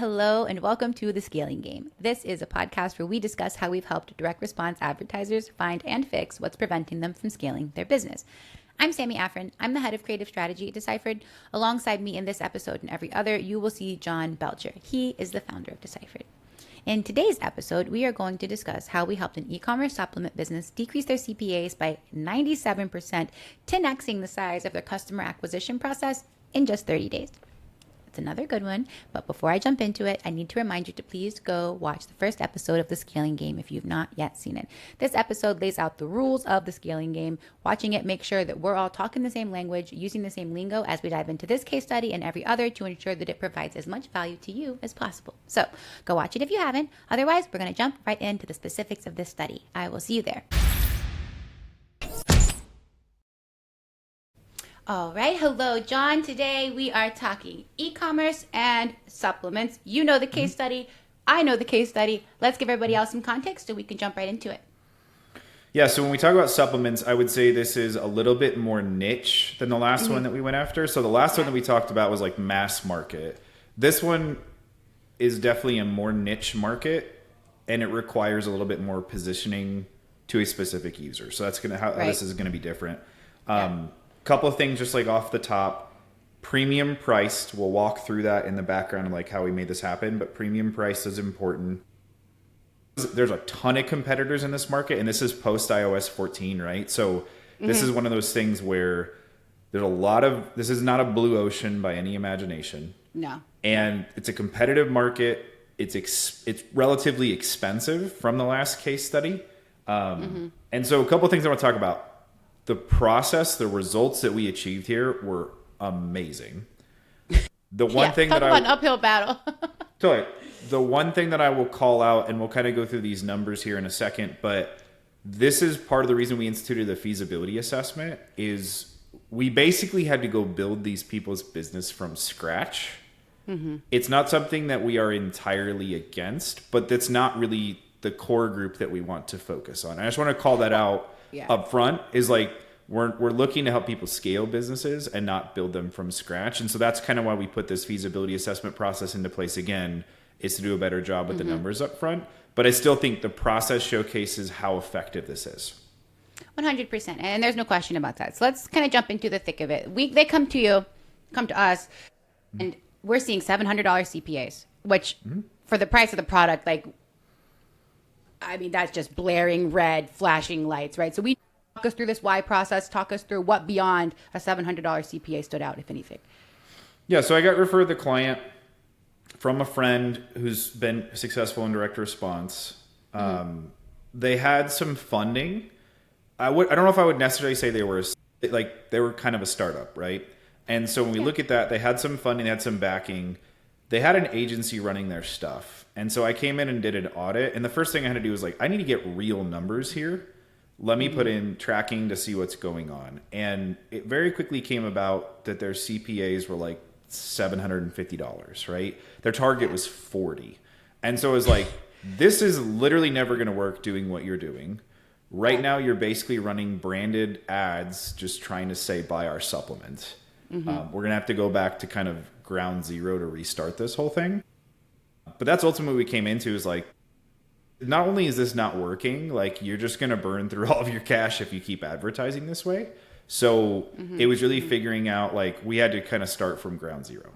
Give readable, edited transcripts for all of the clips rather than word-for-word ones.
hello, and welcome to The Scaling Game. This is a podcast where we discuss how we've helped direct response advertisers find and fix what's preventing them from scaling their business. I'm Sammy Afrin. I'm the head of creative strategy at Deciphered. Alongside me in this episode and every other, you will see John Belcher. He is the founder of Deciphered. In today's episode, we are going to discuss how we helped an e-commerce supplement business decrease their CPAs by 97%, 10xing the size of their customer acquisition process in just 30 days. It's another good one, but before I jump into it, I need to remind you to please go watch the first episode of The Scaling Game if you've not yet seen it. This episode lays out the rules of The Scaling Game. Watching it, make sure that we're all talking the same language, using the same lingo as we dive into this case study and every other to ensure that it provides as much value to you as possible. So go watch it if you haven't. Otherwise, we're going to jump right into the specifics of this study. I will see you there. All right. Hello, John. Today we are talking e-commerce and supplements. You know the case study. I know the case study. Let's give everybody else some context so we can jump right into it. Yeah. So when we talk about supplements, I would say this is a little bit more niche than the last one that we went after. So the last one that we talked about was like mass market. This one is definitely a more niche market, and it requires a little bit more positioning to a specific user. So that's how this is going to be different. Couple of things just like off the top. Premium priced, we'll walk through that in the background of like how we made this happen, but premium price is important. There's a ton of competitors in this market, and this is post iOS 14, right? So this is one of those things where there's this is not a blue ocean by any imagination. No. And it's a competitive market. It's relatively expensive from the last case study. And so a couple of things I want to talk about. The process, the results that we achieved here were amazing. The one thing that an uphill battle. Totally. The one thing that I will call out, and we'll kind of go through these numbers here in a second, but this is part of the reason we instituted the feasibility assessment, is we basically had to go build these people's business from scratch. It's not something that we are entirely against, but that's not really the core group that we want to focus on. I just want to call that out. Up front is like we're looking to help people scale businesses and not build them from scratch. And so that's kind of why we put this feasibility assessment process into place again, is to do a better job with the numbers up front. But I still think the process showcases how effective this is. 100%. And there's no question about that. So let's kind of jump into the thick of it. They come to us, and we're seeing $700 CPAs, which for the price of the product, like, I mean, that's just blaring red, flashing lights, right? So we talk us through this why process, talk us through what beyond a $700 CPA stood out, if anything. Yeah, so I got referred the client from a friend who's been successful in direct response. They had some funding. I don't know if I would necessarily say they were kind of a startup, right? And so when we look at that, they had some funding, they had some backing. They had an agency running their stuff. And so I came in and did an audit. And the first thing I had to do was like, I need to get real numbers here. Let me put in tracking to see what's going on. And it very quickly came about that their CPAs were like $750, right? Their target was 40. And so it was like, this is literally never going to work doing what you're doing. Right now, you're basically running branded ads just trying to say, buy our supplement. We're going to have to go back to kind of ground zero to restart this whole thing. But that's ultimately what we came into, is like, not only is this not working, like you're just going to burn through all of your cash if you keep advertising this way. So it was really figuring out, like, we had to kind of start from ground zero.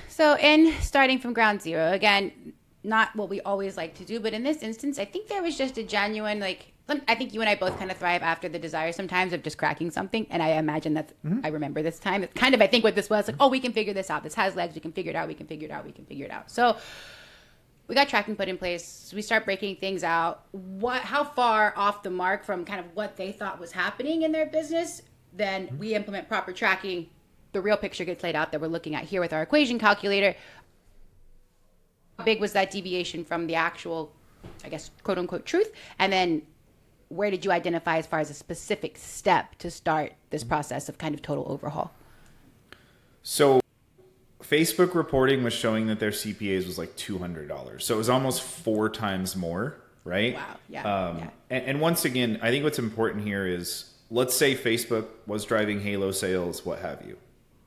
So in starting from ground zero, again, not what we always like to do, but in this instance, I think there was just a genuine, like, I think you and I both kind of thrive after the desire sometimes of just cracking something. And I imagine that's, I remember this time, it's kind of, I think what this was, like, oh, we can figure this out. This has legs. We can figure it out. We can figure it out. We can figure it out. So we got tracking put in place. We start breaking things out. How far off the mark from kind of what they thought was happening in their business, then we implement proper tracking. The real picture gets laid out that we're looking at here with our equation calculator. How big was that deviation from the actual, I guess, quote unquote truth? And then where did you identify as far as a specific step to start this process of kind of total overhaul? So Facebook reporting was showing that their CPAs was like $200. So it was almost 4 times more, right? Wow. Yeah. And once again, I think what's important here is, let's say Facebook was driving Halo sales, what have you.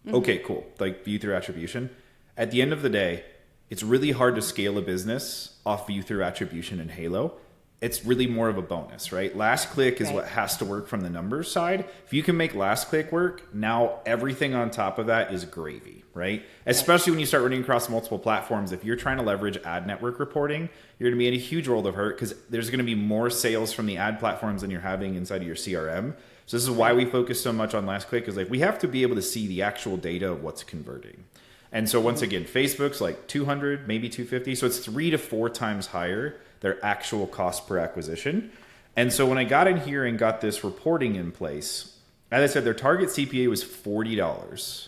Okay, cool. Like view through attribution. at the end of the day, it's really hard to scale a business off view through attribution and Halo. It's really more of a bonus, right? Last click is what has to work from the numbers side. If you can make last click work, now everything on top of that is gravy, right? Especially when you start running across multiple platforms. If you're trying to leverage ad network reporting, you're going to be in a huge world of hurt because there's going to be more sales from the ad platforms than you're having inside of your CRM. So this is why we focus so much on last click, is like we have to be able to see the actual data of what's converting. And so once again, Facebook's like 200, maybe 250. So it's 3 to 4 times higher their actual cost per acquisition. And so when I got in here and got this reporting in place, as I said, their target CPA was $40.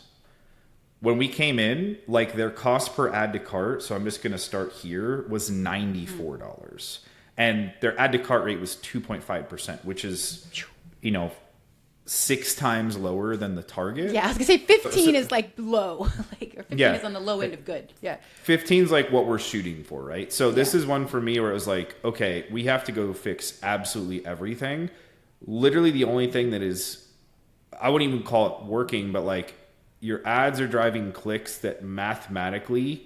When we came in, like their cost per add to cart, so I'm just going to start here, was $94. And their add to cart rate was 2.5%, which is, 6 times lower than the target. Yeah, I was gonna say 15 is like low, like, or 15 is on the low end of good. Yeah, 15 is like what we're shooting for, right? So this is one for me where it was like, okay, we have to go fix absolutely everything. Literally, the only thing that is, I wouldn't even call it working, but like your ads are driving clicks that mathematically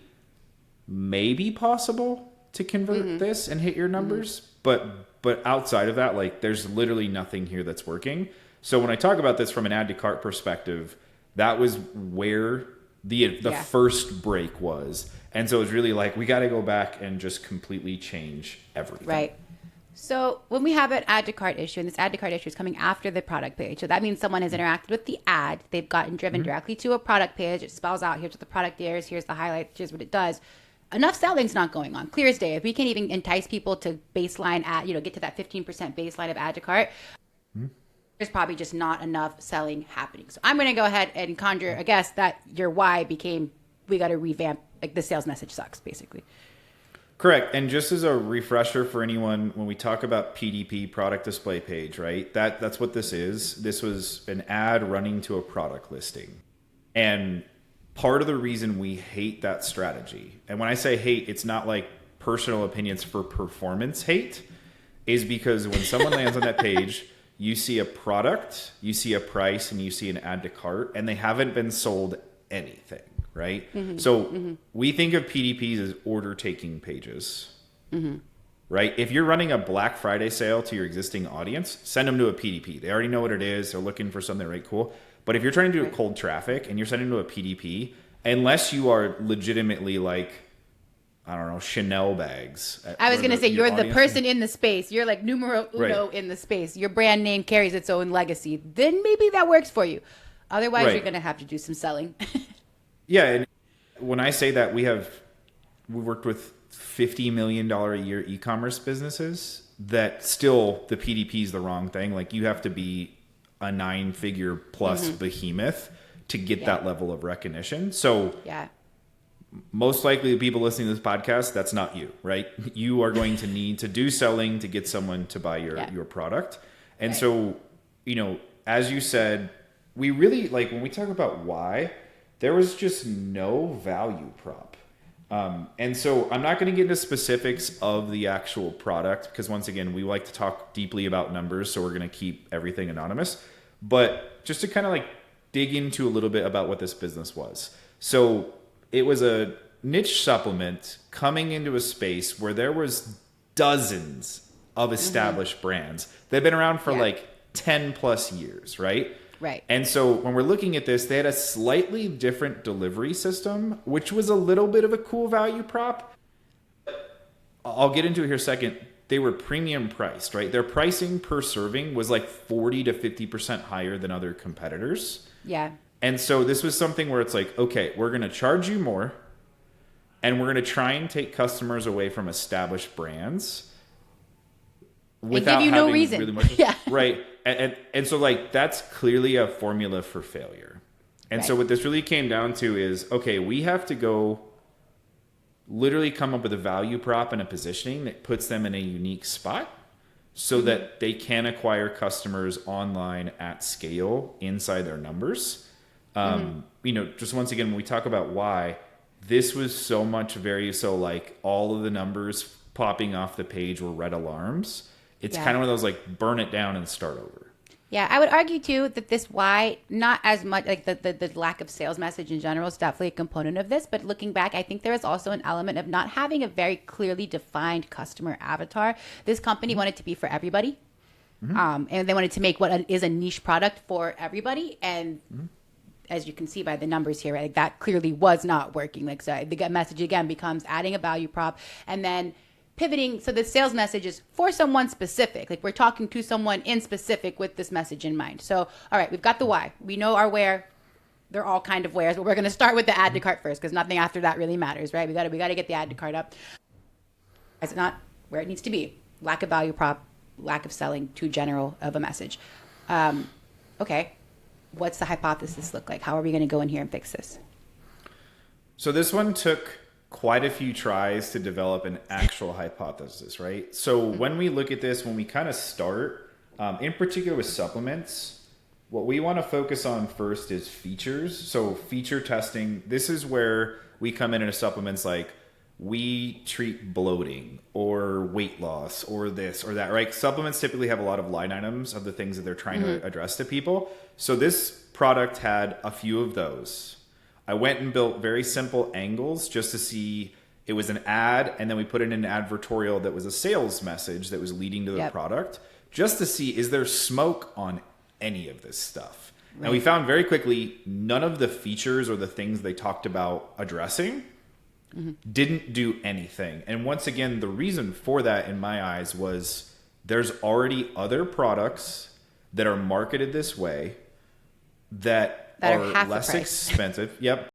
may be possible to convert this and hit your numbers, but outside of that, like there's literally nothing here that's working. So when I talk about this from an add to cart perspective, that was where the first break was. And so it's really like, we got to go back and just completely change everything. Right. So when we have an add to cart issue, and this add to cart issue is coming after the product page, so that means someone has interacted with the ad, they've gotten driven directly to a product page, it spells out, here's what the product is, here's the highlights, here's what it does. Enough selling's not going on. Clear as day. If we can even entice people to baseline at, get to that 15% baseline of add to cart, there's probably just not enough selling happening. So I'm going to go ahead and conjure a guess that your why became, we got to revamp, like the sales message sucks, basically. Correct. And just as a refresher for anyone, when we talk about PDP, product display page, right? That's what this is. This was an ad running to a product listing. And part of the reason we hate that strategy, and when I say hate, it's not like personal opinions for performance hate, is because when someone lands on that page, you see a product, you see a price, and you see an add to cart, and they haven't been sold anything, right? So we think of PDPs as order taking pages, right? If you're running a Black Friday sale to your existing audience, send them to a PDP. They already know what it is. They're looking for something, right? Cool. But if you're trying to do cold traffic and you're sending them to a PDP, unless you are legitimately like, I don't know, Chanel bags. I was going to say, you're the person in the space. You're like numero uno in the space. Your brand name carries its own legacy. Then maybe that works for you. Otherwise, you're going to have to do some selling. Yeah. And when I say that, we worked with $50 million a year e-commerce businesses that still the PDP is the wrong thing. Like you have to be a 9-figure plus behemoth to get that level of recognition. So most likely the people listening to this podcast, that's not you, right? You are going to need to do selling to get someone to buy your product. And so, as you said, we really, like when we talk about why, there was just no value prop. And so I'm not going to get into specifics of the actual product because once again, we like to talk deeply about numbers. So we're going to keep everything anonymous, but just to kind of like dig into a little bit about what this business was. So it was a niche supplement coming into a space where there was dozens of established brands that have been around for like 10 plus years, right? Right. And so when we're looking at this, they had a slightly different delivery system, which was a little bit of a cool value prop. I'll get into it here in a second. They were premium priced, right? Their pricing per serving was like 40 to 50% higher than other competitors. Yeah. And so this was something where it's like, okay, we're going to charge you more and we're going to try and take customers away from established brands without give you having no reason. Really much, right. And so like, that's clearly a formula for failure. And so what this really came down to is, okay, we have to go literally come up with a value prop and a positioning that puts them in a unique spot so that they can acquire customers online at scale inside their numbers. Just once again, when we talk about why, this was so like all of the numbers popping off the page were red alarms. It's kind of one of those like burn it down and start over. Yeah, I would argue too that this why, not as much like the lack of sales message in general is definitely a component of this. But looking back, I think there is also an element of not having a very clearly defined customer avatar. This company wanted to be for everybody. And they wanted to make what is a niche product for everybody. And as you can see by the numbers here, right, like that clearly was not working. Like, so the message again becomes adding a value prop and then pivoting. So the sales message is for someone specific. Like we're talking to someone in specific with this message in mind. So, all right, we've got the why. We know our where. They're all kind of wheres, but we're going to start with the add to cart first because nothing after that really matters, right? We got to get the add to cart up. It's not where it needs to be. Lack of value prop, lack of selling, too general of a message. Okay, what's the hypothesis look like? How are we going to go in here and fix this? So this one took quite a few tries to develop an actual hypothesis, right? So when we look at this, when we kind of start, in particular with supplements, what we want to focus on first is features. So feature testing, this is where we come into supplements like we treat bloating or weight loss or this or that, right? Supplements typically have a lot of line items of the things that they're trying to address to people. So this product had a few of those. I went and built very simple angles just to see it was an ad, and then we put in an advertorial that was a sales message that was leading to the product, just to see is there smoke on any of this stuff. Right. And we found very quickly none of the features or the things they talked about addressing didn't do anything. And once again, the reason for that in my eyes was there's already other products that are marketed this way that are less expensive. Yep.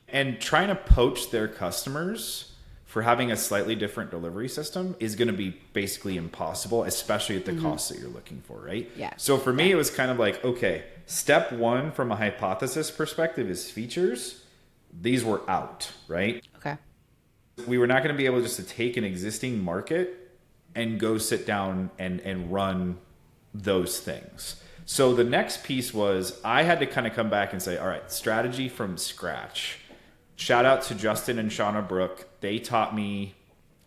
And trying to poach their customers for having a slightly different delivery system is going to be basically impossible, especially at the cost that you're looking for, right? Yeah. So for me, it was kind of like, okay, step one from a hypothesis perspective is features. These were out, right? Okay. We were not going to be able just to take an existing market and go sit down and run those things. So the next piece was I had to kind of come back and say, all right, strategy from scratch. Shout out to Justin and Shauna Brooke. They taught me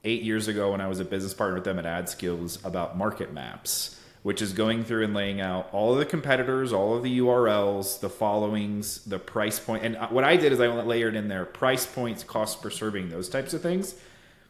8 years ago when I was a business partner with them at AdSkills about market maps, which is going through and laying out all of the competitors, all of the URLs, the followings, the price point. And what I did is I layered in there price points, cost per serving, those types of things.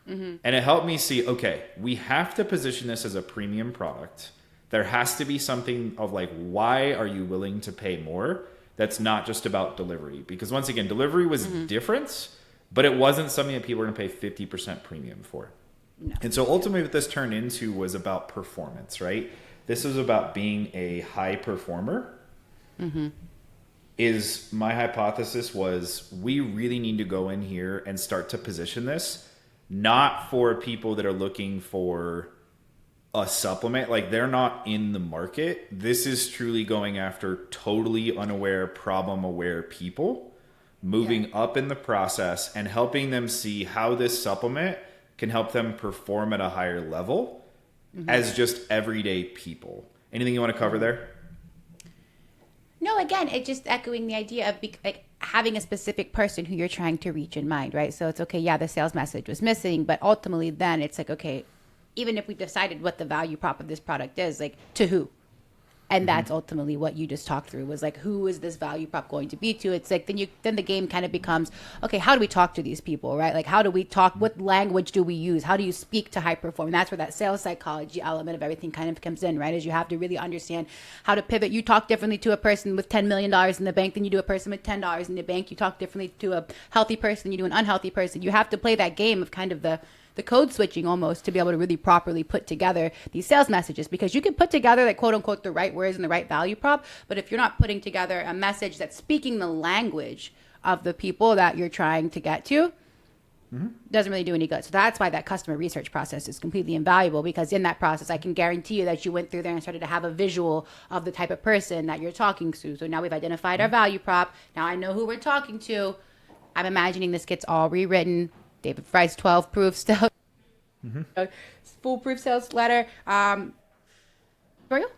And it helped me see, okay, we have to position this as a premium product. There has to be something of like, why are you willing to pay more? That's not just about delivery. Because once again, delivery was different, but it wasn't something that people were going to pay 50% premium for. No. And so ultimately what this turned into was about performance, right? This is about being a high performer. Is my hypothesis was we really need to go in here and start to position this not for people that are looking for a supplement. Like they're not in the market. This is truly going after totally unaware, problem aware people, moving up in the process and helping them see how this supplement can help them perform at a higher level as just everyday people. Anything you want to cover there? No, again, it's just echoing the idea of like having a specific person who you're trying to reach in mind, right? So it's okay, yeah, the sales message was missing, but ultimately then it's like, okay, even if we decided what the value prop of this product is, like to who? And that's ultimately what you just talked through was like, who is this value prop going to be to? It's like, then the game kind of becomes, okay, how do we talk to these people, right? Like, how do we talk? What language do we use? How do you speak to high perform? And that's where that sales psychology element of everything kind of comes in, right? Is you have to really understand how to pivot. You talk differently to a person with $10 million in the bank than you do a person with $10 in the bank. You talk differently to a healthy person than you do an unhealthy person. You have to play that game of kind of the code switching almost to be able to really properly put together these sales messages, because you can put together like quote unquote the right words and the right value prop, but if you're not putting together a message that's speaking the language of the people that you're trying to get to, doesn't really do any good. So that's why that customer research process is completely invaluable, because in that process I can guarantee you that you went through there and started to have a visual of the type of person that you're talking to. So now we've identified our value prop. Now I know who we're talking to. I'm imagining this gets all rewritten. David Fry's 12 proof stuff, foolproof sales letter. For you?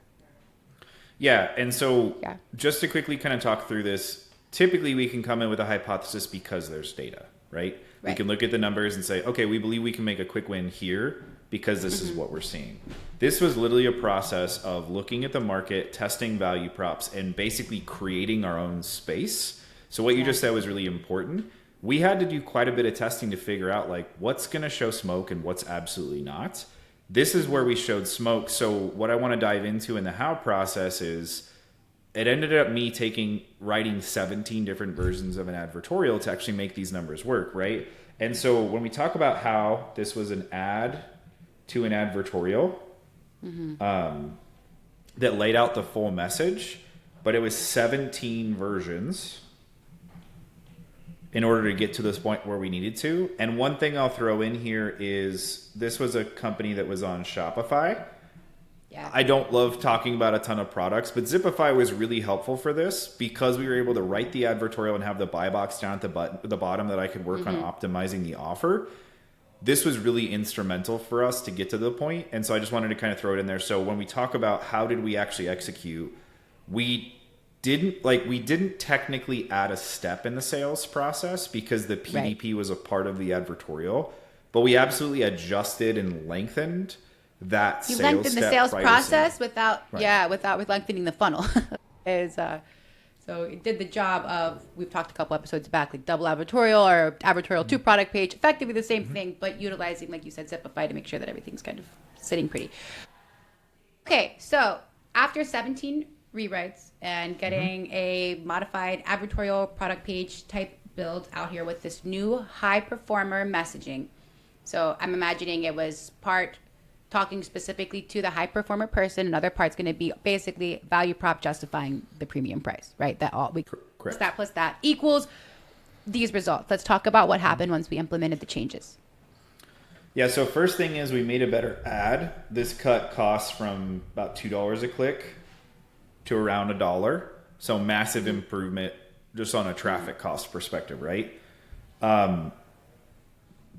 Yeah. And so just to quickly kind of talk through this, typically we can come in with a hypothesis because there's data, right? We can look at the numbers and say, okay, we believe we can make a quick win here because this is what we're seeing. This was literally a process of looking at the market, testing value props, and basically creating our own space. So what you just said was really important. We had to do quite a bit of testing to figure out like what's going to show smoke and what's absolutely not. This is where we showed smoke. So what I want to dive into in the how process is it ended up me writing 17 different versions of an advertorial to actually make these numbers work, right? And so when we talk about how this was an ad to an advertorial that laid out the full message, but it was 17 versions in order to get to this point where we needed to. And one thing I'll throw in here is this was a company that was on Shopify. Yeah. I don't love talking about a ton of products, but Zipify was really helpful for this because we were able to write the advertorial and have the buy box down at the bottom that I could work on optimizing the offer. This was really instrumental for us to get to the point. And so I just wanted to kind of throw it in there. So when we talk about how did we actually execute, we didn't technically add a step in the sales process because the PDP was a part of the advertorial, but we absolutely adjusted and lengthened that you lengthened the sales process without lengthening the funnel. So it did the job of, we've talked a couple episodes back, like double advertorial or advertorial 2 product page, effectively the same thing, but utilizing, like you said, Zipify to make sure that everything's kind of sitting pretty. Okay, so after 17 rewrites and getting a modified advertorial product page type build out here with this new high performer messaging. So I'm imagining it was part talking specifically to the high performer person, another part's going to be basically value prop justifying the premium price, right? That all we Correct. That plus that equals these results. Let's talk about what happened once we implemented the changes. Yeah, so first thing is we made a better ad. This cut costs from about $2 a click to around $1. So massive improvement just on a traffic cost perspective, right?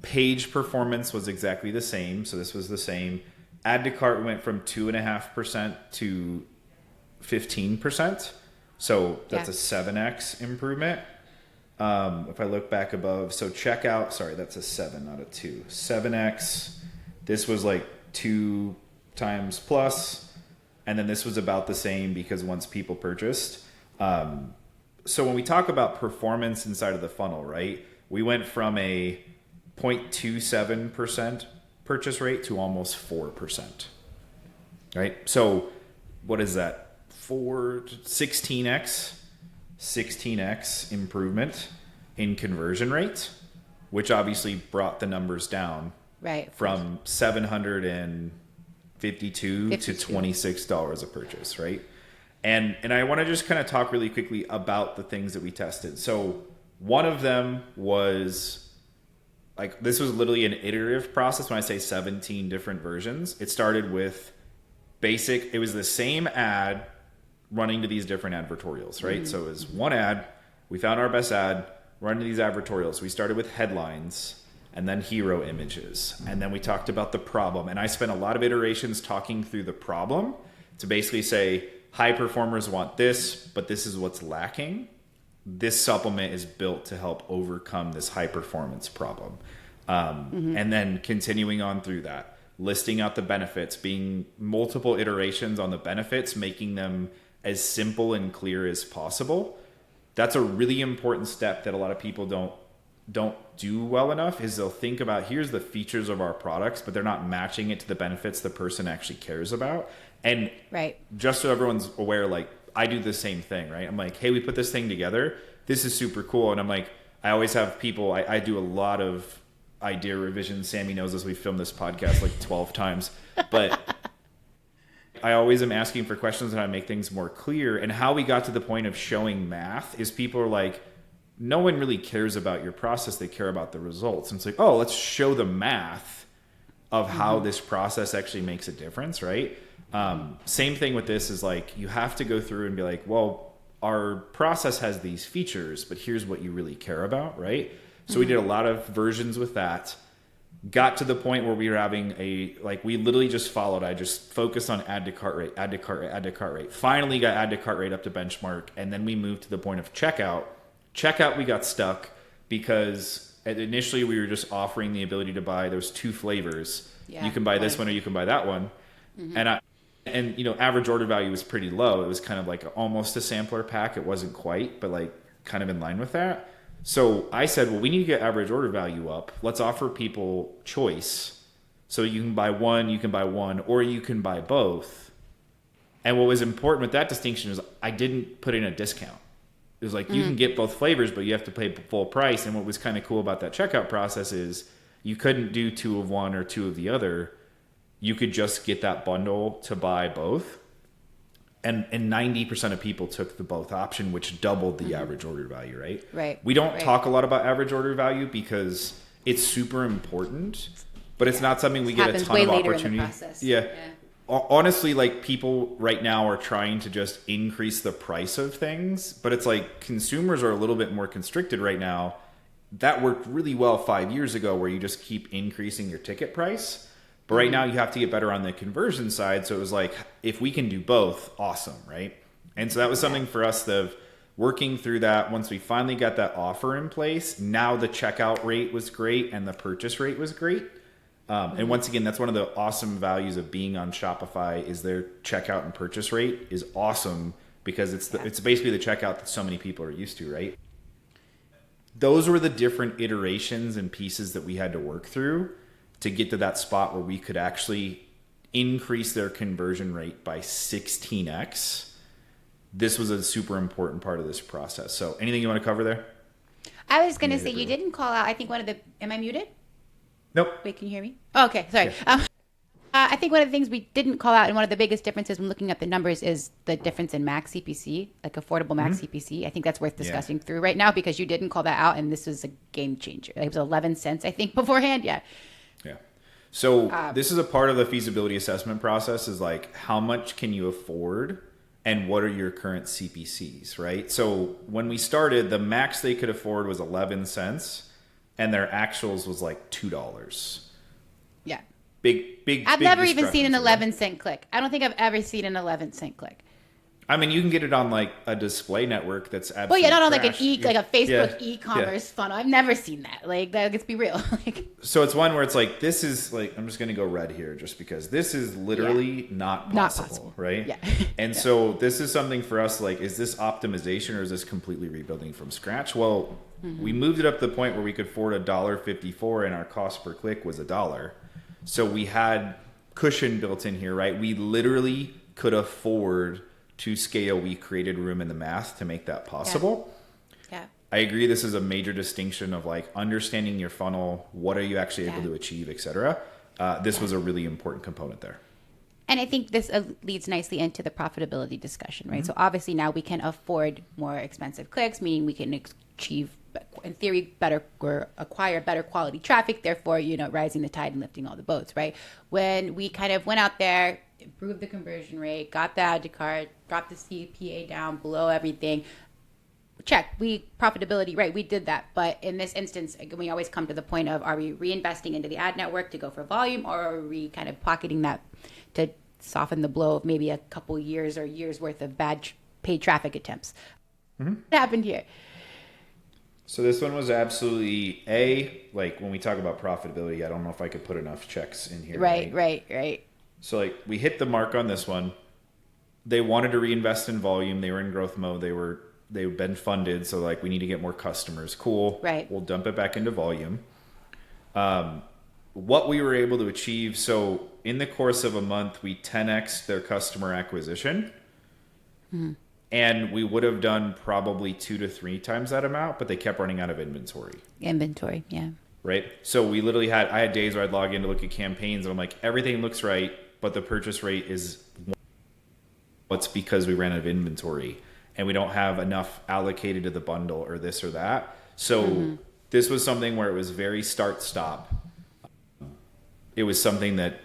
Page performance was exactly the same. So this was the same. Add to cart went from 2.5% to 15%. So that's a 7x improvement. If I look back above, so checkout, sorry, that's a 7, not a 2. 7x. This was like 2 times plus. And then this was about the same because once people purchased. So when we talk about performance inside of the funnel, right, we went from a 0.27% purchase rate to almost 4%, right? So what is that? 16x improvement in conversion rate, which obviously brought the numbers down from $752 to $26 a purchase, right? And I want to just kind of talk really quickly about the things that we tested. So one of them was, like, this was literally an iterative process. When I say 17 different versions, it started with basic. It was the same ad running to these different advertorials, right? So it was one ad. We found our best ad, running to these advertorials. We started with headlines and then hero images. And then we talked about the problem. And I spent a lot of iterations talking through the problem to basically say, high performers want this, but this is what's lacking. This supplement is built to help overcome this high performance problem. And then continuing on through that, listing out the benefits, being multiple iterations on the benefits, making them as simple and clear as possible. That's a really important step that a lot of people don't do well enough, is they'll think about, here's the features of our products, but they're not matching it to the benefits the person actually cares about. And just so everyone's aware, like, I do the same thing, right? I'm like, hey, we put this thing together. This is super cool. And I'm like, I always have people, I do a lot of idea revisions. Sammy knows this. We filmed this podcast like 12 times. But I always am asking for questions and I make things more clear. And how we got to the point of showing math is people are like, no one really cares about your process. They care about the results. And it's like, oh, let's show the math of how this process actually makes a difference, right? Same thing with this is like, you have to go through and be like, well, our process has these features, but here's what you really care about, right? So we did a lot of versions with that. Got to the point where we were having we literally just followed. I just focused on add to cart rate, add to cart rate, add to cart rate. Finally got add to cart rate up to benchmark. And then we moved to the point of checkout. Checkout, we got stuck because initially we were just offering the ability to buy those 2 flavors. Yeah, you can buy this one or you can buy that one. And average order value was pretty low. It was kind of like almost a sampler pack. It wasn't quite, but like kind of in line with that. So I said, well, we need to get average order value up. Let's offer people choice. So you can buy one, or you can buy both. And what was important with that distinction is I didn't put in a discount. It was like, you can get both flavors, but you have to pay full price. And what was kind of cool about that checkout process is you couldn't do 2 of one or 2 of the other. You could just get that bundle to buy both. And 90% of people took the both option, which doubled the average order value, right? Right. We don't talk a lot about average order value because it's super important, but it's not something we get a ton of opportunity. Yeah. Honestly, like people right now are trying to just increase the price of things, but it's like consumers are a little bit more constricted right now. That worked really well 5 years ago where you just keep increasing your ticket price. But right now you have to get better on the conversion side. So it was like, if we can do both, awesome, right? And so that was something for us of working through that. Once we finally got that offer in place, now the checkout rate was great and the purchase rate was great. And once again, that's one of the awesome values of being on Shopify is their checkout and purchase rate is awesome because it's basically the checkout that so many people are used to, right? Those were the different iterations and pieces that we had to work through to get to that spot where we could actually increase their conversion rate by 16x. This was a super important part of this process. So anything you want to cover there? I was going to say, you didn't call out, I think am I muted? Nope. Wait, can you hear me? Oh, okay, sorry. Yeah. I think one of the things we didn't call out and one of the biggest differences when looking at the numbers is the difference in max CPC, like affordable max CPC. I think that's worth discussing through right now because you didn't call that out and this was a game changer. It was 11 cents, I think, beforehand. Yeah. So this is a part of the feasibility assessment process is like, how much can you afford and what are your current CPCs, right? So when we started, the max they could afford was 11 cents and their actuals was like $2. Yeah. Big. I've never even seen an 11-cent click. I don't think I've ever seen an 11-cent click. I mean, you can get it on like a display network that's absolutely well, yeah, not on like trash. like a Facebook e-commerce funnel. I've never seen that. Like, let's be real. So it's one where it's like, this is like, I'm just going to go red here just because this is literally not possible, right? Yeah. And so this is something for us, like, is this optimization or is this completely rebuilding from scratch? Well, we moved it up to the point where we could afford $1.54 and our cost per click was $1. So we had cushion built in here, right? We literally could afford to scale. We created room in the math to make that possible. Yeah. I agree. This is a major distinction of like understanding your funnel. What are you actually able to achieve, et cetera. This was a really important component there. And I think this leads nicely into the profitability discussion, right? So obviously now we can afford more expensive clicks, meaning we can achieve, in theory, better or acquire better quality traffic, therefore, rising the tide and lifting all the boats, right? When we kind of went out there, improved the conversion rate, got the add to cart, dropped the CPA down below everything, check, profitability, right? We did that. But in this instance, we always come to the point of, are we reinvesting into the ad network to go for volume, or are we kind of pocketing that to soften the blow of maybe a couple years or years worth of bad paid traffic attempts? What happened here? So this one was absolutely like when we talk about profitability, I don't know if I could put enough checks in here. Right. So like we hit the mark on this one. They wanted to reinvest in volume. They were in growth mode. They've been funded. So like we need to get more customers. Cool. Right. We'll dump it back into volume. What we were able to achieve. So in the course of a month, we 10x their customer acquisition. And we would have done probably 2 to 3 times that amount, but they kept running out of inventory. Yeah. Right. So we literally I had days where I'd log in to look at campaigns and I'm like, everything looks right, but the purchase rate is what's because we ran out of inventory and we don't have enough allocated to the bundle or this or that. So this was something where it was very start stop. It was something that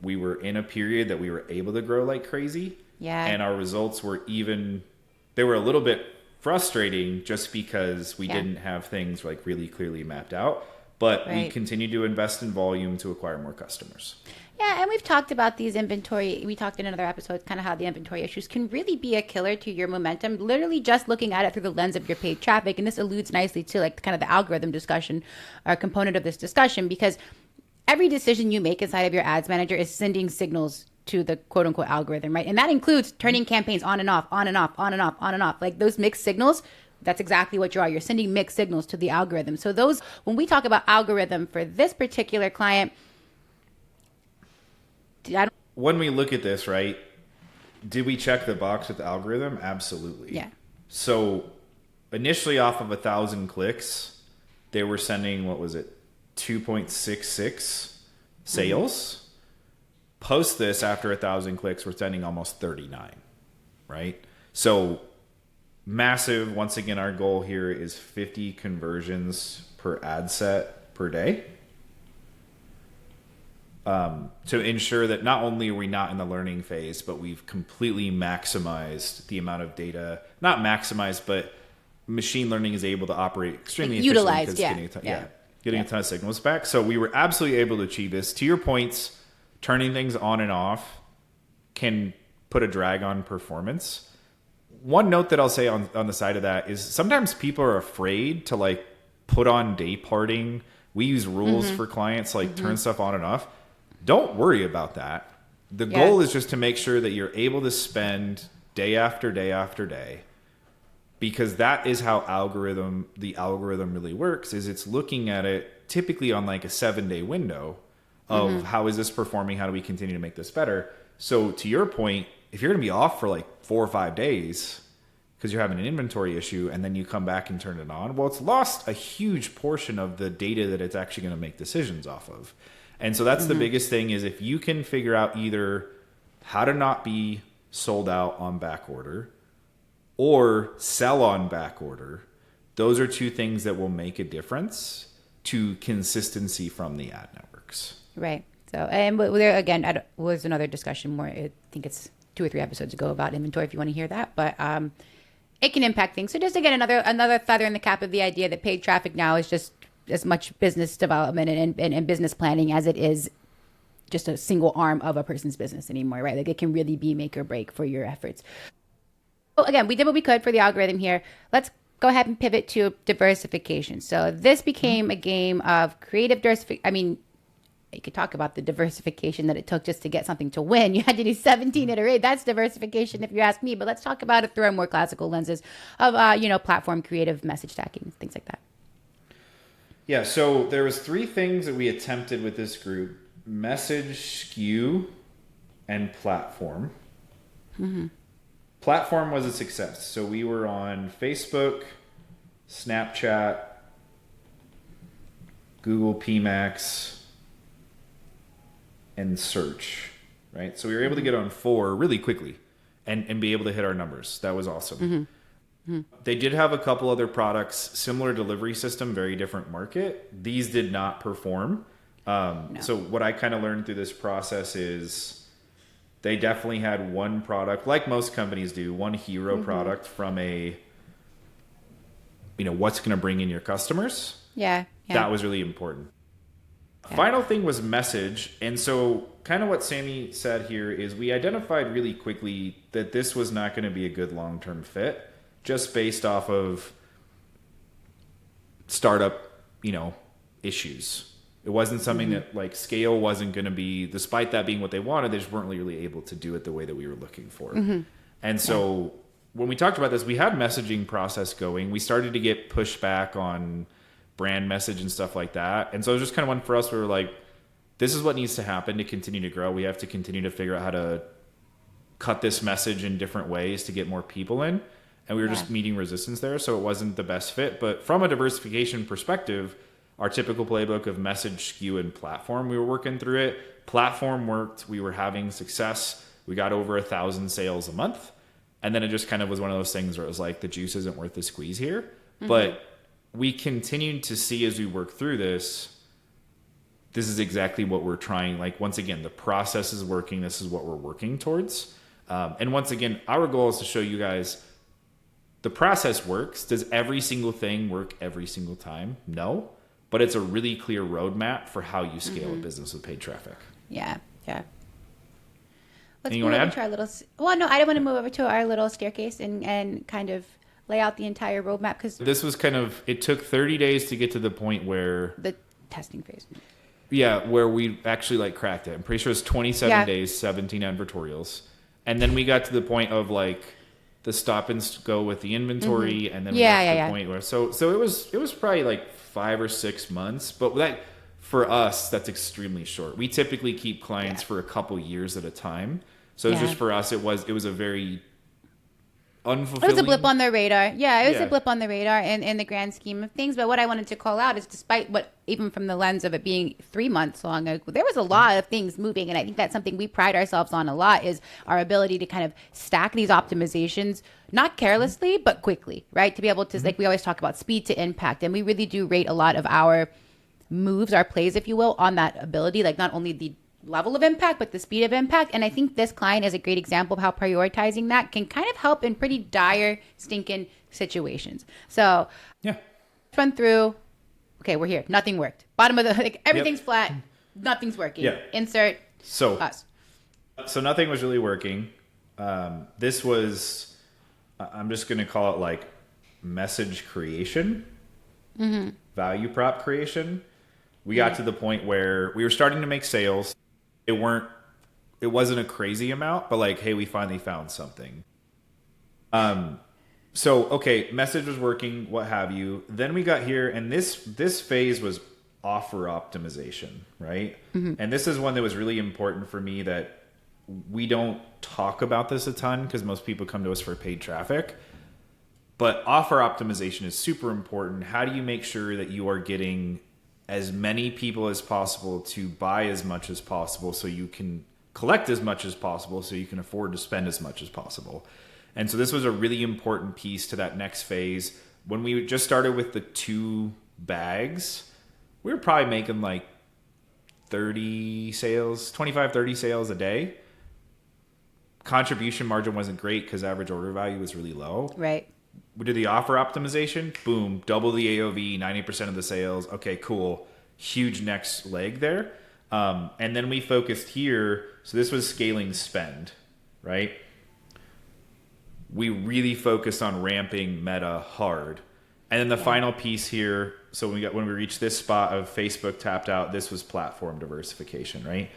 we were in a period that we were able to grow like crazy. Yeah. And our results were they were a little bit frustrating just because we didn't have things like really clearly mapped out. But we continued to invest in volume to acquire more customers. Yeah, and we've talked about these inventory. We talked in another episode kind of how the inventory issues can really be a killer to your momentum, literally just looking at it through the lens of your paid traffic. And this alludes nicely to like kind of the algorithm discussion or component of this discussion, because every decision you make inside of your ads manager is sending signals to the quote unquote algorithm, right? And that includes turning campaigns on and off, on and off, on and off, on and off. Like those mixed signals, that's exactly what you are. You're sending mixed signals to the algorithm. So those, when we talk about algorithm for this particular client, when we look at this, right, did we check the box with the algorithm? Absolutely. Yeah. So initially off of 1,000 clicks, they were sending, what was it, 2.66 sales. Post this, after 1,000 clicks, we're sending almost 39, right? So massive. Once again, our goal here is 50 conversions per ad set per day. To ensure that not only are we not in the learning phase, but we've completely maximized the amount of data. Not maximized, but machine learning is able to operate extremely efficiently. Utilized, Getting a ton of signals back. So we were absolutely able to achieve this. To your points, turning things on and off can put a drag on performance. One note that I'll say on the side of that is sometimes people are afraid to like put on day parting. We use rules for clients, like turn stuff on and off. Don't worry about that. The goal is just to make sure that you're able to spend day after day after day, because that is how the algorithm really works, is it's looking at it typically on like a 7-day window of how is this performing? How do we continue to make this better? So to your point, if you're going to be off for like 4 or 5 days because you're having an inventory issue and then you come back and turn it on, well, it's lost a huge portion of the data that it's actually going to make decisions off of. And so that's the biggest thing, is if you can figure out either how to not be sold out on back order or sell on back order, those are two things that will make a difference to consistency from the ad networks. Right. So, and there again was another discussion more. I think it's 2 or 3 episodes ago about inventory, if you want to hear that. But it can impact things. So just again, another feather in the cap of the idea that paid traffic now is just as much business development and business planning as it is just a single arm of a person's business anymore, right? Like it can really be make or break for your efforts. So again, we did what we could for the algorithm here. Let's go ahead and pivot to diversification. So this became a game of creative diversification. I mean, you could talk about the diversification that it took just to get something to win. You had to do 17 iterations. That's diversification if you ask me, but let's talk about it through a more classical lenses of, platform creative message stacking, things like that. Yeah, so there was 3 things that we attempted with this group: message, SKU, and platform. Platform was a success. So we were on Facebook, Snapchat, Google PMax, and search, right? So we were able to get on 4 really quickly and be able to hit our numbers. That was awesome. They did have a couple other products, similar delivery system, very different market. These did not perform. No. So what I kind of learned through this process is they definitely had one product, like most companies do, one hero product from a, what's going to bring in your customers. Yeah. That was really important. Final thing was message. And so kind of what Sammy said here is we identified really quickly that this was not going to be a good long-term fit, just based off of startup, issues. It wasn't something that like scale wasn't going to be, despite that being what they wanted, they just weren't really able to do it the way that we were looking for. And so when we talked about this, we had messaging process going. We started to get pushback on brand message and stuff like that. And so it was just kind of one for us where we were like, this is what needs to happen to continue to grow. We have to continue to figure out how to cut this message in different ways to get more people in. And we were just meeting resistance there. So it wasn't the best fit. But from a diversification perspective, our typical playbook of message, SKU, and platform, we were working through it. Platform worked. We were having success. We got over 1,000 sales a month. And then it just kind of was one of those things where it was like, the juice isn't worth the squeeze here. But we continued to see as we work through this is exactly what we're trying. Like, once again, the process is working. This is what we're working towards. And once again, our goal is to show you guys the process works. Does every single thing work every single time? No. But it's a really clear roadmap for how you scale a business with paid traffic. Yeah. Let's Anything move you over wanna to our little... Well, no, I want to move over to our little staircase and kind of lay out the entire roadmap, because this was kind of... It took 30 days to get to the point where... The testing phase. Yeah, where we actually like cracked it. I'm pretty sure it's 27 days, 17 advertorials. And then we got to the point of like the stop and go with the inventory, and then we got to the point where so it was probably like 5 or 6 months, but that for us that's extremely short. We typically keep clients for a couple years at a time. So it's just for us it was a very unfulfilling. It was a blip on the radar. Yeah, it was a blip on the radar in the grand scheme of things. But what I wanted to call out is despite what, even from the lens of it being 3 months long, there was a lot of things moving. And I think that's something we pride ourselves on a lot is our ability to kind of stack these optimizations, not carelessly, but quickly, right? To be able to, like we always talk about speed to impact. And we really do rate a lot of our moves, our plays, if you will, on that ability, like not only the level of impact, but the speed of impact. And I think this client is a great example of how prioritizing that can kind of help in pretty dire, stinking situations. So run through, okay, we're here. Nothing worked. Bottom of the, like everything's flat. Nothing's working. Insert us. So nothing was really working. This was, I'm just going to call it like message creation, value prop creation. We got to the point where we were starting to make sales. It wasn't a crazy amount, but like, hey, we finally found something. So, okay, message was working, what have you. Then we got here, and this phase was offer optimization, right? And this is one that was really important for me that we don't talk about this a ton because most people come to us for paid traffic. But offer optimization is super important. How do you make sure that you are getting as many people as possible to buy as much as possible so you can collect as much as possible so you can afford to spend as much as possible? And so this was a really important piece to that next phase. When we just started with the 2 bags, we were probably making like 30 sales, 25, 30 sales a day. Contribution margin wasn't great because average order value was really low. Right. We did the offer optimization, boom, double the AOV, 90% of the sales. Okay, cool. Huge next leg there. And then we focused here. So this was scaling spend, right? We really focused on ramping Meta hard. And then the final piece here, so when we reached this spot of Facebook tapped out, this was platform diversification, right?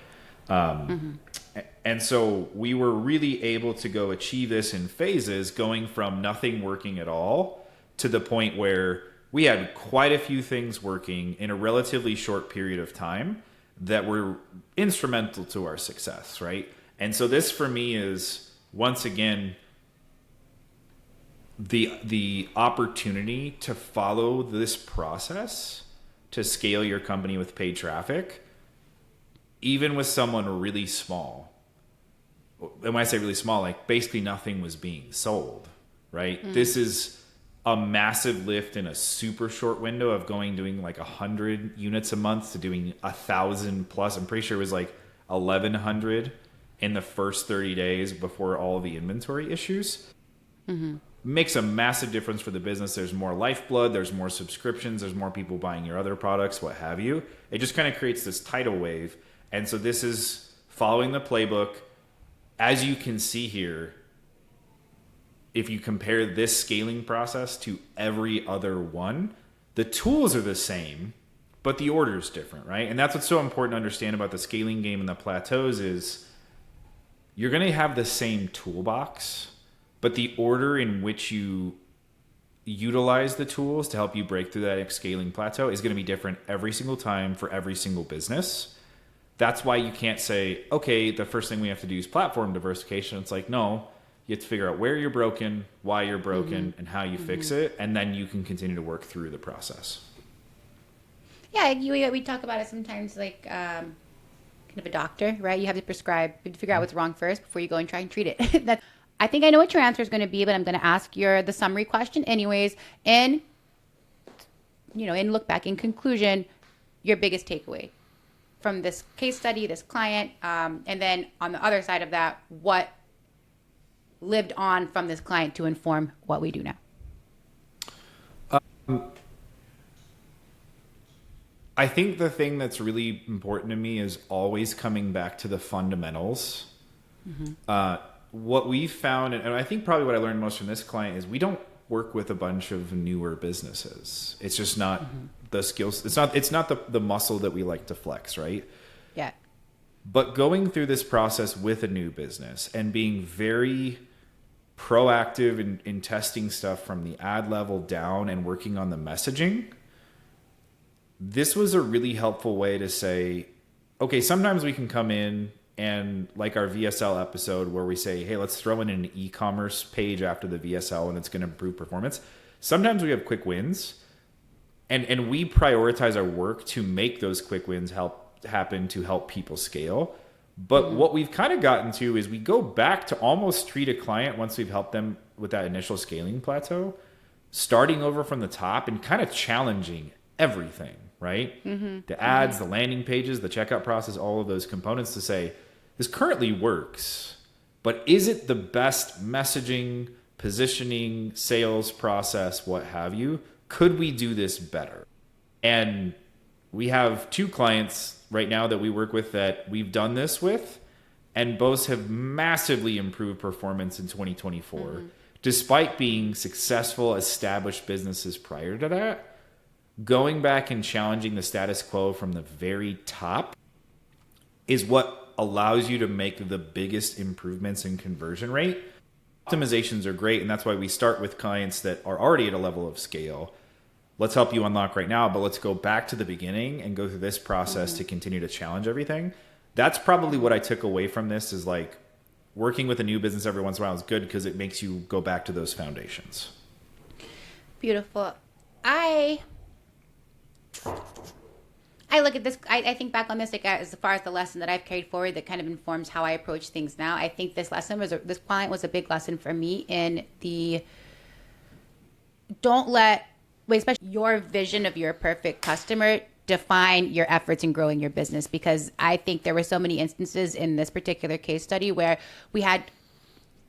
And so we were really able to go achieve this in phases, going from nothing working at all to the point where we had quite a few things working in a relatively short period of time that were instrumental to our success, right? And so this for me is, once again, the opportunity to follow this process to scale your company with paid traffic, even with someone really small. And when I say really small, like basically nothing was being sold, right? This is a massive lift in a super short window of doing like 100 units a month to doing 1,000 plus. I'm pretty sure it was like 1,100 in the first 30 days before all of the inventory issues. Makes a massive difference for the business. There's more lifeblood, there's more subscriptions, there's more people buying your other products, what have you. It just kind of creates this tidal wave. And so this is following the playbook. As you can see here, if you compare this scaling process to every other one, the tools are the same, but the order is different, right? And that's what's so important to understand about the scaling game and the plateaus is you're going to have the same toolbox, but the order in which you utilize the tools to help you break through that scaling plateau is going to be different every single time for every single business. That's why you can't say, okay, the first thing we have to do is platform diversification. It's like, no, you have to figure out where you're broken, why you're broken, and how you fix it. And then you can continue to work through the process. Yeah, we talk about it sometimes like kind of a doctor, right? You have to prescribe, you have to figure out what's wrong first before you go and try and treat it. I think I know what your answer is going to be, but I'm going to ask the summary question anyways. In look back, in conclusion, your biggest takeaway from this case study, this client, and then on the other side of that, what lived on from this client to inform what we do now? I think the thing that's really important to me is always coming back to the fundamentals. What we found, and I think probably what I learned most from this client is we don't work with a bunch of newer businesses. It's just not the skills. It's not the muscle that we like to flex, right? Yeah. But going through this process with a new business and being very proactive in testing stuff from the ad level down and working on the messaging, this was a really helpful way to say, okay, sometimes we can come in and like our VSL episode where we say, hey, let's throw in an e-commerce page after the VSL and it's going to improve performance. Sometimes we have quick wins and we prioritize our work to make those quick wins happen to help people scale. But what we've kind of gotten to is we go back to almost treat a client once we've helped them with that initial scaling plateau, starting over from the top and kind of challenging everything, right? The ads, the landing pages, the checkout process, all of those components to say, this currently works, but is it the best messaging, positioning, sales process, what have you? Could we do this better? And we have 2 clients right now that we work with that we've done this with, and both have massively improved performance in 2024, despite being successful, established businesses prior to that. Going back and challenging the status quo from the very top is what allows you to make the biggest improvements in conversion rate. Optimizations are great, and that's why we start with clients that are already at a level of scale. Let's help you unlock right now, but let's go back to the beginning and go through this process to continue to challenge everything. That's probably what I took away from this, is like working with a new business every once in a while is good because it makes you go back to those foundations. Beautiful. I look at this, I think back on this, like, as far as the lesson that I've carried forward that kind of informs how I approach things now. I think this client was a big lesson for me in especially your vision of your perfect customer define your efforts in growing your business. Because I think there were so many instances in this particular case study where we had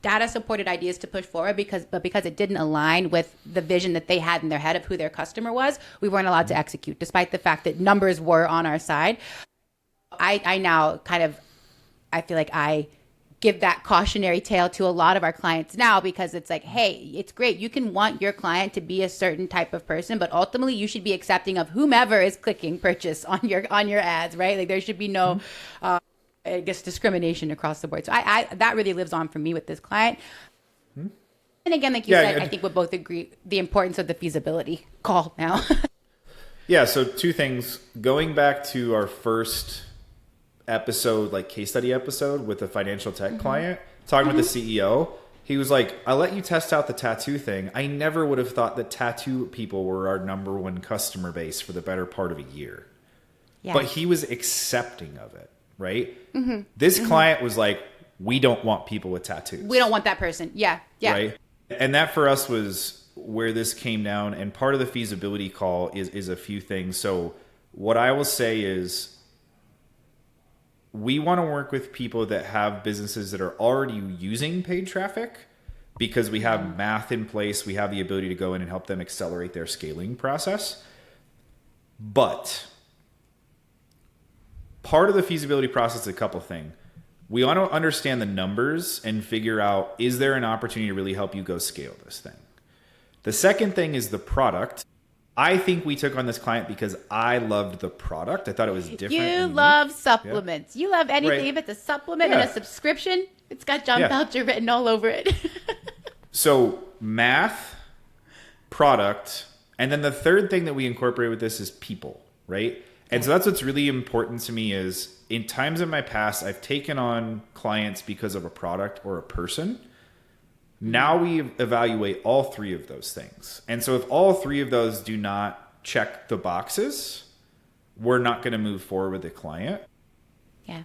data supported ideas to push forward because it didn't align with the vision that they had in their head of who their customer was, we weren't allowed to execute, despite the fact that numbers were on our side. I now I feel like I give that cautionary tale to a lot of our clients now, because it's like, hey, it's great. You can want your client to be a certain type of person, but ultimately you should be accepting of whomever is clicking purchase on your ads, right? Like there should be no, I guess, discrimination across the board. So I that really lives on for me with this client. And again, like you said, I think we both agree the importance of the feasibility call now. Yeah. So 2 things. Going back to our first episode, like case study episode with a financial tech client, talking with the CEO, he was like, I let you test out the tattoo thing. I never would have thought that tattoo people were our number 1 customer base for the better part of a year. Yeah. But he was accepting of it, right? This client was like, we don't want people with tattoos. We don't want that person. Yeah. Yeah. Right. And that for us was where this came down. And part of the feasibility call is a few things. So what I will say is, we want to work with people that have businesses that are already using paid traffic, because we have math in place. We have the ability to go in and help them accelerate their scaling process. But part of the feasibility process is a couple things. We want to understand the numbers and figure out, is there an opportunity to really help you go scale this thing? The second thing is the product. I think we took on this client because I loved the product. I thought it was different. You love supplements. Yeah. You love anything. Right. If it's a supplement and a subscription, it's got John Belcher written all over it. So math, product, and then the third thing that we incorporate with this is people, right? And so that's what's really important to me is, in times in my past, I've taken on clients because of a product or a person. Now we evaluate all 3 of those things. And so if all 3 of those do not check the boxes, we're not going to move forward with the client. Yeah.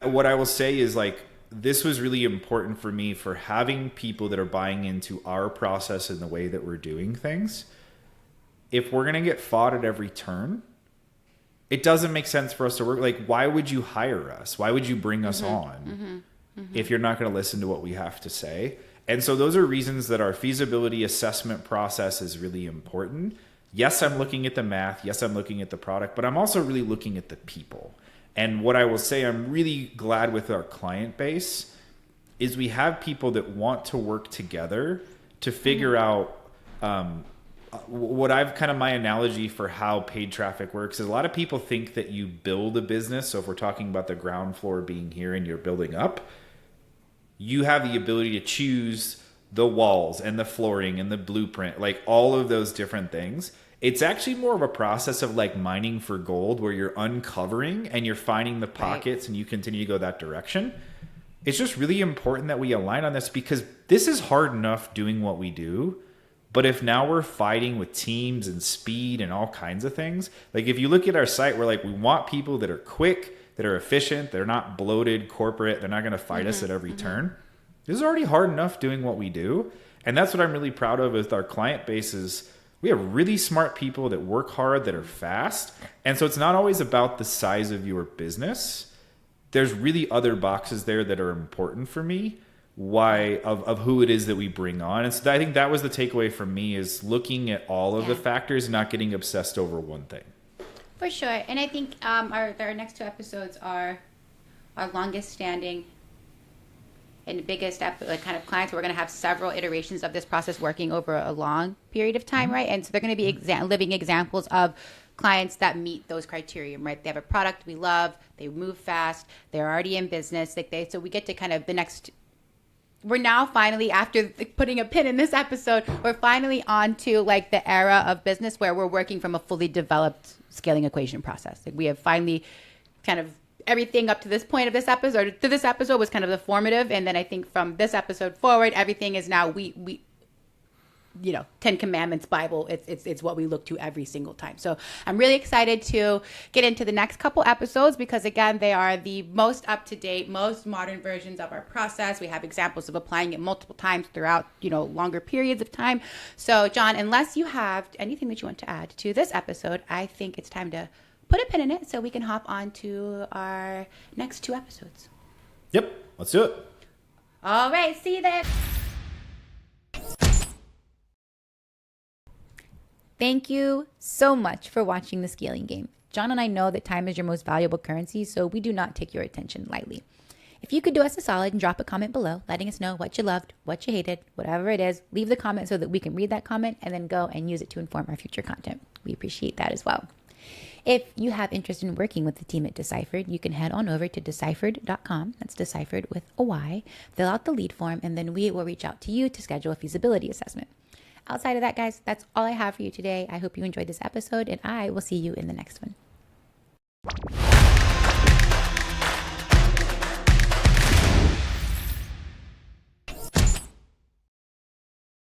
What I will say is, like, this was really important for me for having people that are buying into our process and the way that we're doing things. If we're going to get fought at every turn, it doesn't make sense for us to work. Like, why would you hire us? Why would you bring us on? If you're not going to listen to what we have to say. And so those are reasons that our feasibility assessment process is really important. Yes, I'm looking at the math. Yes, I'm looking at the product, but I'm also really looking at the people. And what I will say, I'm really glad with our client base is we have people that want to work together to figure out what I've kind of my analogy for how paid traffic works is a lot of people think that you build a business. So if we're talking about the ground floor being here and you're building up, you have the ability to choose the walls and the flooring and the blueprint, like all of those different things. It's actually more of a process of like mining for gold where you're uncovering and you're finding the pockets and you continue to go that direction. It's just really important that we align on this because this is hard enough doing what we do. But if now we're fighting with teams and speed and all kinds of things, like if you look at our site, we're like, we want people that are quick, that are efficient, they're not bloated, corporate, they're not going to fight us at every turn. This is already hard enough doing what we do. And that's what I'm really proud of with our client base is we have really smart people that work hard, that are fast. And so it's not always about the size of your business. There's really other boxes there that are important for me of who it is that we bring on. And so I think that was the takeaway from me is looking at all of the factors and not getting obsessed over one thing. For sure. And I think our next two episodes are our longest standing and biggest kind of clients. We're going to have several iterations of this process working over a long period of time, right? And so they're going to be living examples of clients that meet those criteria, right? They have a product we love, they move fast, they're already in business. So we get to kind of we're now finally, after putting a pin in this episode, we're finally on to like the era of business where we're working from a fully developed scaling equation process. Like we have finally kind of everything up to this point of this episode. To this episode was kind of the formative. And then I think from this episode forward, everything is now we 10 Commandments Bible. It's what we look to every single time. So I'm really excited to get into the next couple episodes because again, they are the most up-to-date, most modern versions of our process. We have examples of applying it multiple times throughout, longer periods of time. So John, unless you have anything that you want to add to this episode, I think it's time to put a pin in it so we can hop on to our next two episodes. Yep. Let's do it. All right. See you there. Thank you so much for watching The Scaling Game. John and I know that time is your most valuable currency, so we do not take your attention lightly. If you could do us a solid and drop a comment below, letting us know what you loved, what you hated, whatever it is, leave the comment so that we can read that comment and then go and use it to inform our future content. We appreciate that as well. If you have interest in working with the team at Deciphered, you can head on over to deciphered.com. That's Deciphered with a Y. Fill out the lead form, and then we will reach out to you to schedule a feasibility assessment. Outside of that, guys, that's all I have for you today. I hope you enjoyed this episode, and I will see you in the next one.